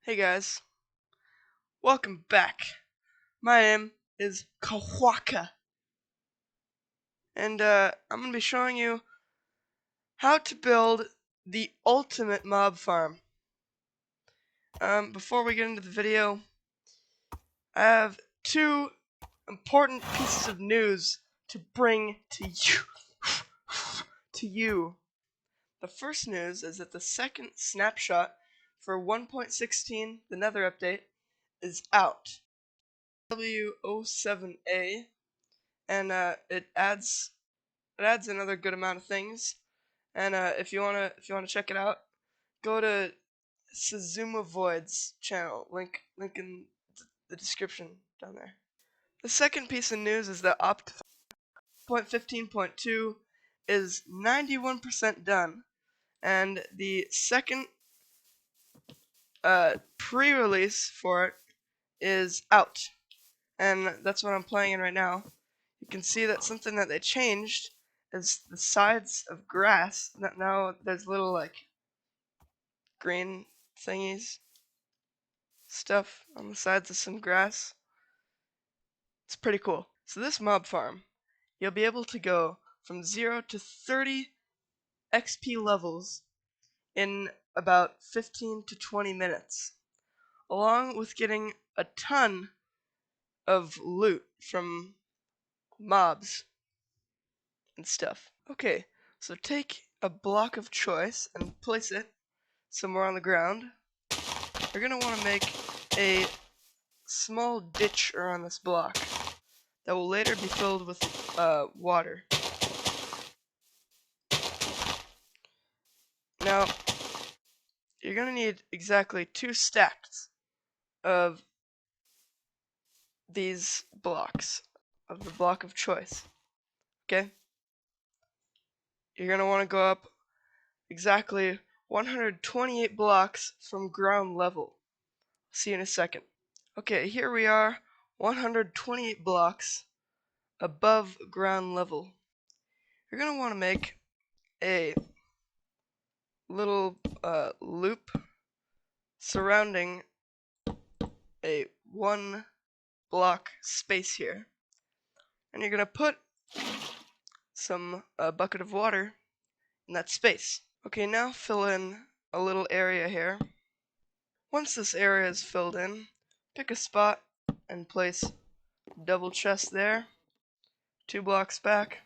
Hey guys, welcome back. My name is Kawaka, and I'm going to be showing you how to build the ultimate mob farm. Before we get into the video, I have two important pieces of news to bring to you. The first news is that the second snapshot for 1.16, the Nether update, is out. W07A, and it adds another good amount of things. And if you wanna check it out, go to Suzuma Void's channel. Link in the description down there. The second piece of news is that Opt 15.2 is 91% done, and the second pre-release for it is out, and that's what I'm playing in right now. You can see that something that they changed is the sides of grass. Now there's little like green thingies stuff on the sides of some grass. It's pretty cool. So this mob farm, you'll be able to go from 0 to 30 XP levels in about 15 to 20 minutes, along with getting a ton of loot from mobs and stuff. Okay, so take a block of choice and place it somewhere on the ground. You're going to want to make a small ditch around this block that will later be filled with water. Now, you're going to need exactly 2 stacks of these blocks, of the block of choice. Okay? You're going to want to go up exactly 128 blocks from ground level. See you in a second. Okay, here we are, 128 blocks above ground level. You're going to want to make a little loop surrounding a 1 block space here, and you're going to put some bucket of water in that space. Okay, now fill in a little area here. Once this area is filled in, pick a spot and place double chest there, 2 blocks back,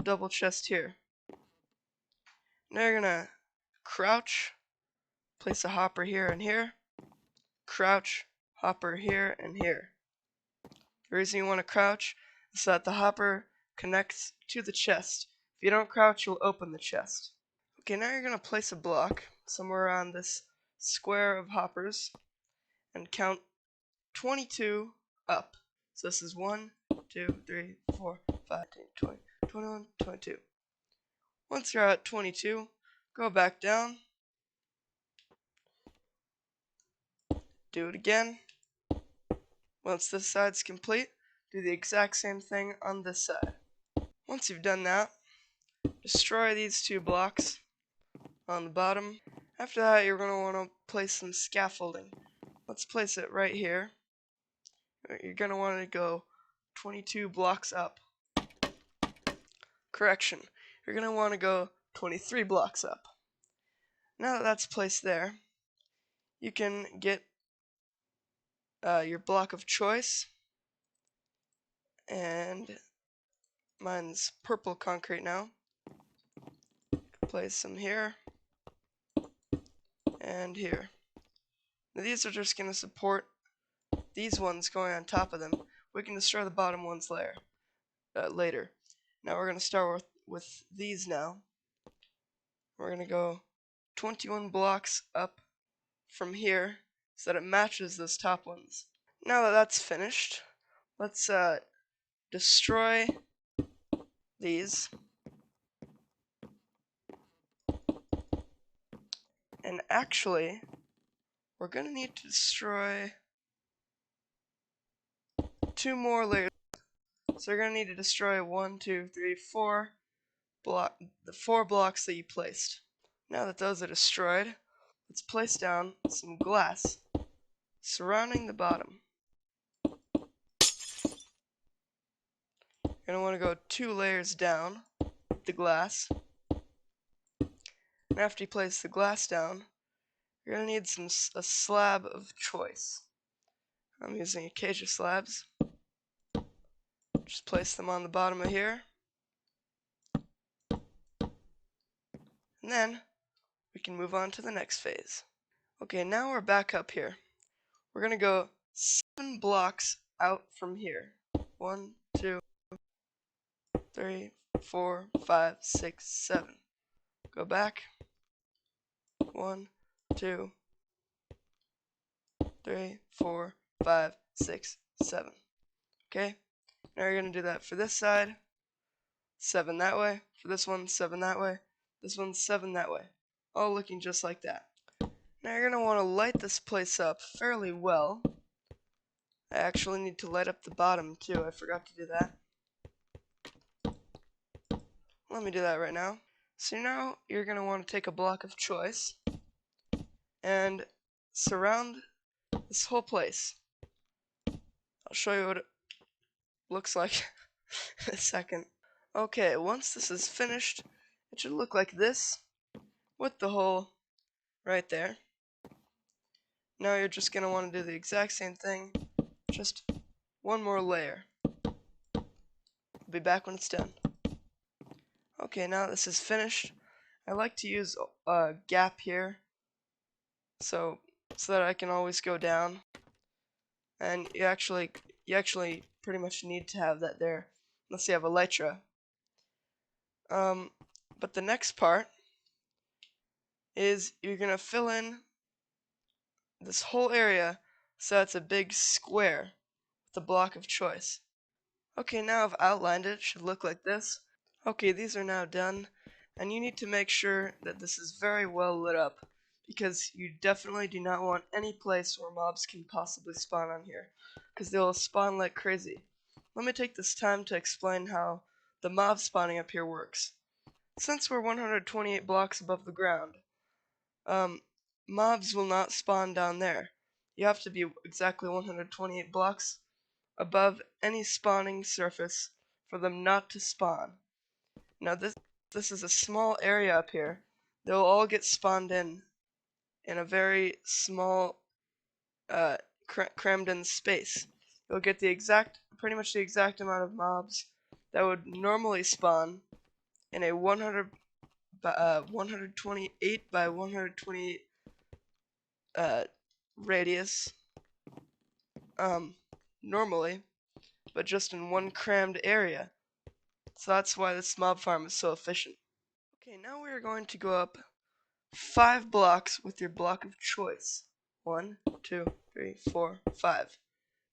double chest here. Now you're gonna crouch, place a hopper here and here, crouch, hopper here and here. The reason you want to crouch is so that the hopper connects to the chest. If you don't crouch, you'll open the chest. Okay, now you're gonna place a block somewhere around this square of hoppers and count 22 up. So this is 1, 2, 3, 4, 5, 20, 21, 22. Once you're at 22, go back down, do it again. Once this side's complete, do the exact same thing on this side. Once you've done that, destroy these 2 blocks on the bottom. After that, you're going to want to place some scaffolding. Let's place it right here. You're going to want to go 22 blocks up. Correction, you're going to want to go 23 blocks up. Now that that's placed there, you can get your block of choice, and mine's purple concrete now. Place some here and here. Now these are just going to support these ones going on top of them. We can destroy the bottom ones later. Now we're going to start with these now. We're going to go 21 blocks up from here so that it matches those top ones. Now that that's finished, let's destroy these. And actually, we're going to need to destroy 2 more layers. So you're going to need to destroy 1, 2, 3, 4 the 4 blocks that you placed. Now that those are destroyed, let's place down some glass. surrounding the bottom. You're going to want to go 2 layers down with the glass. And after you place the glass down, you're going to need a slab of choice. I'm using acacia slabs. Just place them on the bottom of here. And then we can move on to the next phase. Okay, now we're back up here. We're going to go 7 blocks out from here. 1, 2, 3, 4, 5, 6, 7. Go back. 1, 2, 3, 4, 5, 6, 7. Okay? Now you're going to do that for this side. 7 that way. For this one, 7 that way. This one's 7 that way. All looking just like that. Now you're going to want to light this place up fairly well. I actually need to light up the bottom too. I forgot to do that. Let me do that right now. So now you're going to want to take a block of choice and surround this whole place. I'll show you what it looks like in a second. Okay, once this is finished, it should look like this with the hole right there. Now you're just going to want to do the exact same thing, just one more layer. I'll be back when it's done. Okay, now this is finished. I like to use a gap here so that I can always go down. And you actually pretty much need to have that there unless you have elytra. But the next part is you're gonna fill in this whole area so it's a big square with a block of choice. Okay, now I've outlined it. It should look like this. Okay, these are now done, and you need to make sure that this is very well lit up, because you definitely do not want any place where mobs can possibly spawn on here, because they'll spawn like crazy. Let me take this time to explain how the mob spawning up here works. Since we're 128 blocks above the ground, mobs will not spawn down there. You have to be exactly 128 blocks above any spawning surface for them not to spawn. Now this is a small area up here. They'll all get spawned in a very small crammed in space. You'll get pretty much the exact amount of mobs that would normally spawn in a 128 by 128 radius normally, but just in one crammed area. So that's why this mob farm is so efficient. Okay, now we are going to go up 5 blocks with your block of choice. 1, 2, 3, 4, 5.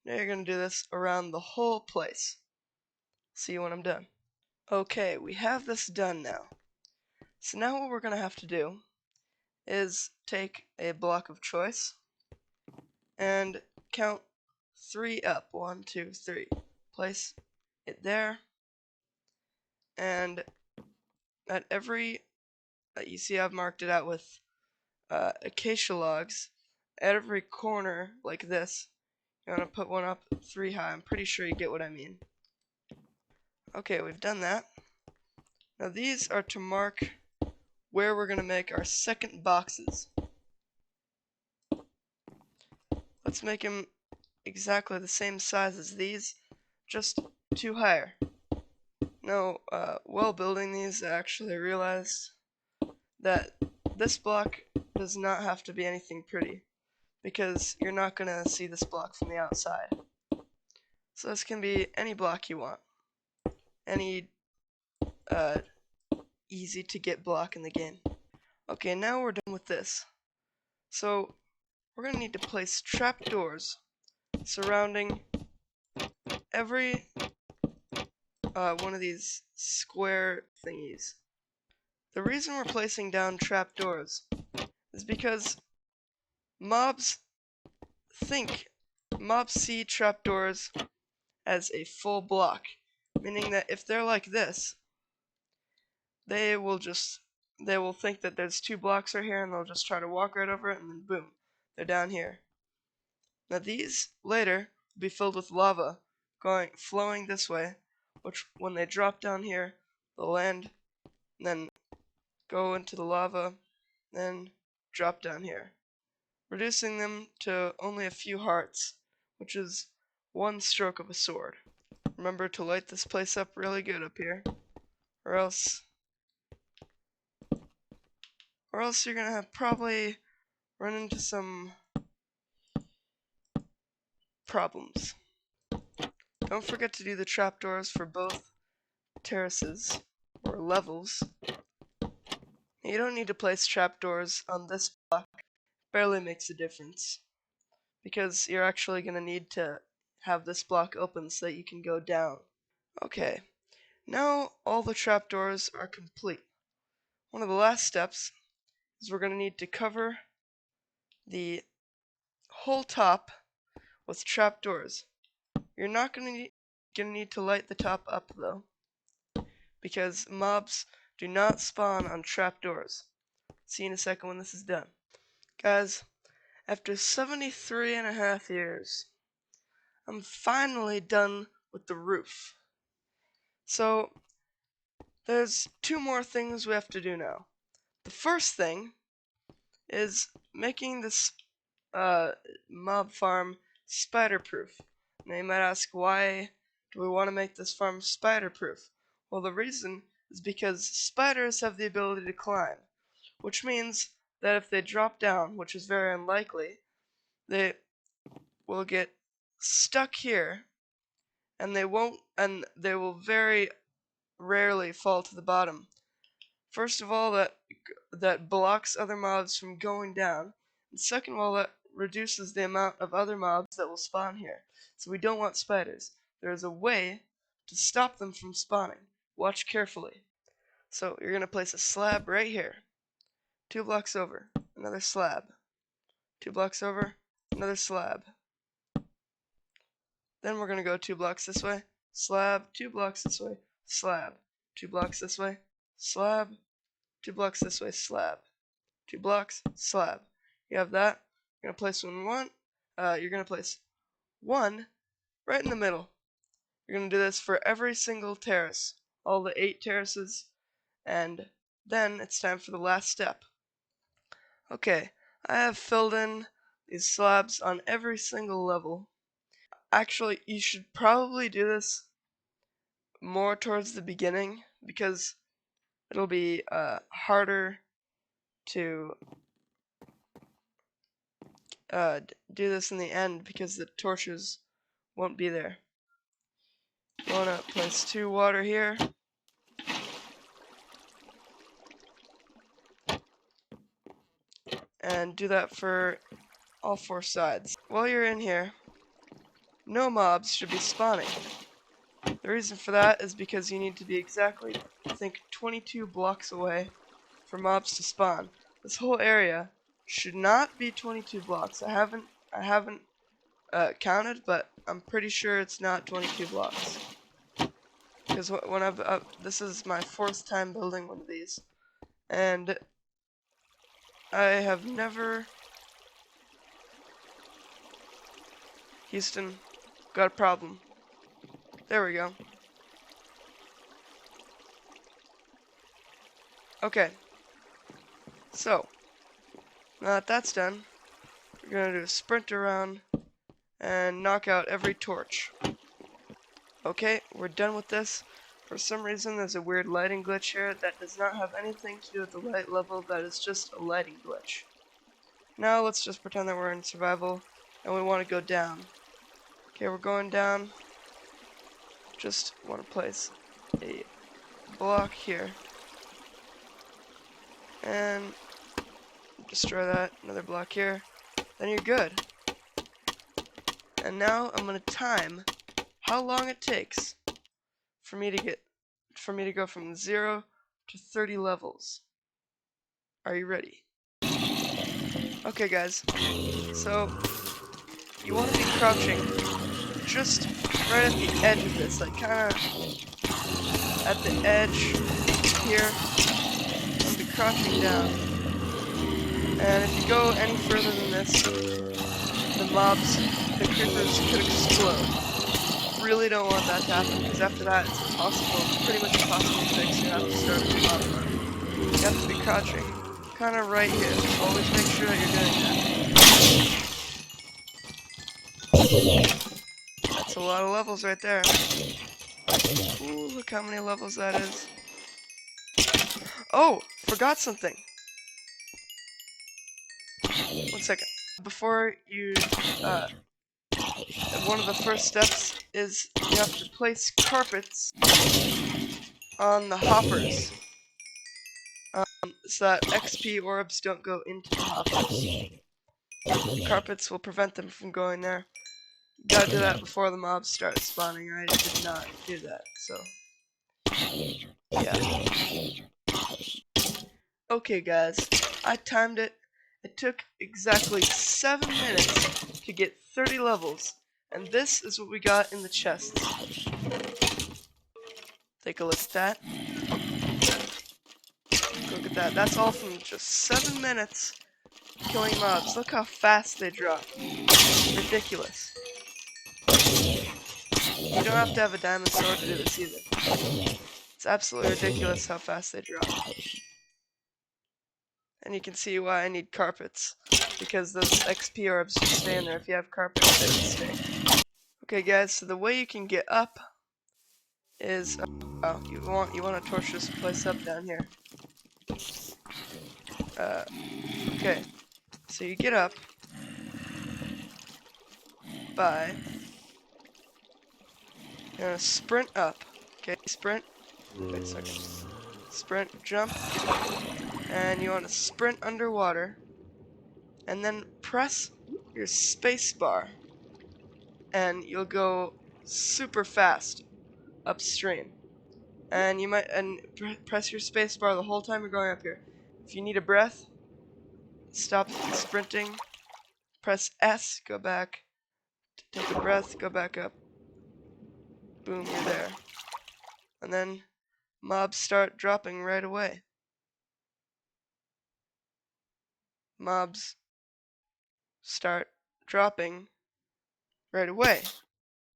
Now you're going to do this around the whole place. See you when I'm done. Okay, we have this done now. So now what we're going to have to do is take a block of choice and count 3 up. 1, 2, 3. Place it there. And at every, you see I've marked it out with acacia logs. At every corner like this, you want to put one up 3 high. I'm pretty sure you get what I mean. Okay, we've done that. Now these are to mark where we're going to make our second boxes. Let's make them exactly the same size as these, just 2 higher. Now, while building these, I actually realized that this block does not have to be anything pretty, because you're not going to see this block from the outside. So this can be any block you want. Any easy to get block in the game. Okay, now we're done with this. So we're going to need to place trapdoors surrounding every one of these square thingies. The reason we're placing down trapdoors is because mobs see trapdoors as a full block, meaning that if they're like this, they will think that there's 2 blocks right here, and they'll just try to walk right over it, and then boom, they're down here. Now these later will be filled with lava flowing this way, which when they drop down here, they'll land and then go into the lava, then drop down here, reducing them to only a few hearts, which is one stroke of a sword. Remember to light this place up really good up here, or else you're gonna have probably run into some problems. Don't forget to do the trapdoors for both terraces or levels. You don't need to place trapdoors on this block. It barely makes a difference, because you're actually gonna need to have this block open so that you can go down. Okay, now all the trapdoors are complete. One of the last steps is we're gonna need to cover the whole top with trapdoors. You're not gonna need to light the top up though, because mobs do not spawn on trapdoors. See you in a second when this is done. Guys, after 73.5 years, I'm finally done with the roof. So, there's 2 more things we have to do now. The first thing is making this mob farm spider-proof. Now you might ask, why do we want to make this farm spider-proof? Well, the reason is because spiders have the ability to climb, which means that if they drop down, which is very unlikely, they will get stuck here, and they will very rarely fall to the bottom. First of all, that blocks other mobs from going down, and second of all, that reduces the amount of other mobs that will spawn here. So we don't want spiders. There is a way to stop them from spawning. Watch carefully. So you're gonna place a slab right here. 2 blocks over, another slab. 2 blocks over, another slab. Then we're gonna go 2 blocks this way, slab, 2 blocks this way, slab, 2 blocks this way, slab, 2 blocks this way, slab, 2 blocks, slab. You have that. You're gonna place you're gonna place 1 right in the middle. You're gonna do this for every single terrace, all the 8 terraces, and then it's time for the last step. Okay, I have filled in these slabs on every single level. Actually, you should probably do this more towards the beginning, because it'll be harder to do this in the end, because the torches won't be there. You want to place 2 water here. And do that for all 4 sides. While you're in here, no mobs should be spawning. The reason for that is because you need to be exactly, I think, 22 blocks away for mobs to spawn. This whole area should not be 22 blocks. I haven't counted, but I'm pretty sure it's not 22 blocks. Because when this is my 4th time building one of these, and I have never. Houston, got a problem. There we go. Okay. So, now that that's done, we're gonna do a sprint around and knock out every torch. Okay, we're done with this. For some reason, there's a weird lighting glitch here that does not have anything to do with the light level. That is just a lighting glitch. Now let's just pretend that we're in survival and we want to go down. Okay, we're going down. Just want to place a block here and destroy that. Another block here. Then you're good. And now I'm gonna time how long it takes for me to go from 0 to 30 levels. Are you ready? Okay, guys. So you want to be crouching just right at the edge of this, like kind of at the edge here. You want to be crouching down. And if you go any further than this, the mobs, the creepers could explode. Really don't want that to happen, because after that it's impossible, pretty much impossible to fix. You have to start a new mob run. You have to be crouching kind of right here. Always make sure that you're doing that. That's a lot of levels right there. Ooh, look how many levels that is. Oh, forgot something. One second. Before you, one of the first steps is you have to place carpets on the hoppers, so that XP orbs don't go into the hoppers. Carpets will prevent them from going there. You gotta do that before the mobs start spawning. I did not do that, so yeah. Okay guys, I timed it. It took exactly 7 minutes to get 30 levels, and this is what we got in the chests. Take a look at that. Look at that. That's all from just 7 minutes killing mobs. Look how fast they drop. Ridiculous. You don't have to have a diamond sword to do this either. It's absolutely ridiculous how fast they drop. And you can see why I need carpets, because those XP orbs just stay in there. If you have carpets, they don't stay. Okay guys, so the way you can get up is, oh, you want to torch this place up down here. Okay, so you get up by, you're gonna sprint up. Okay, sprint. Wait a second. Sprint, jump, and you want to sprint underwater, and then press your space bar, and you'll go super fast upstream. And you might press your space bar the whole time you're going up here. If you need a breath, stop sprinting, press S, go back, take a breath, go back up. Boom, you're there. And then mobs start dropping right away. Mobs start dropping right away.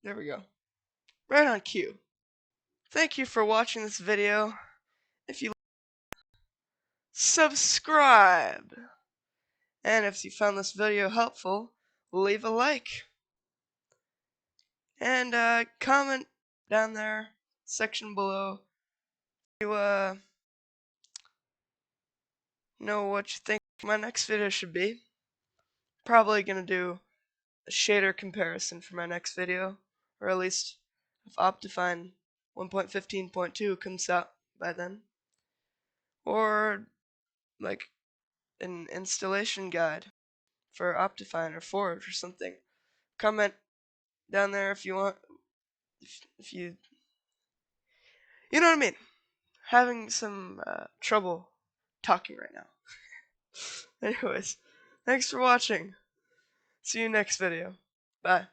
There we go. Right on cue. Thank you for watching this video. If you subscribe, and if you found this video helpful, leave a like, and comment down there, section below, to know what you think my next video should be. Probably gonna do a shader comparison for my next video, or at least if Optifine 1.15.2 comes out by then, or like an installation guide for Optifine or Forge or something. Comment down there if you want, if you know what I mean. Having some trouble talking right now. Anyways, thanks for watching. See you next video. Bye.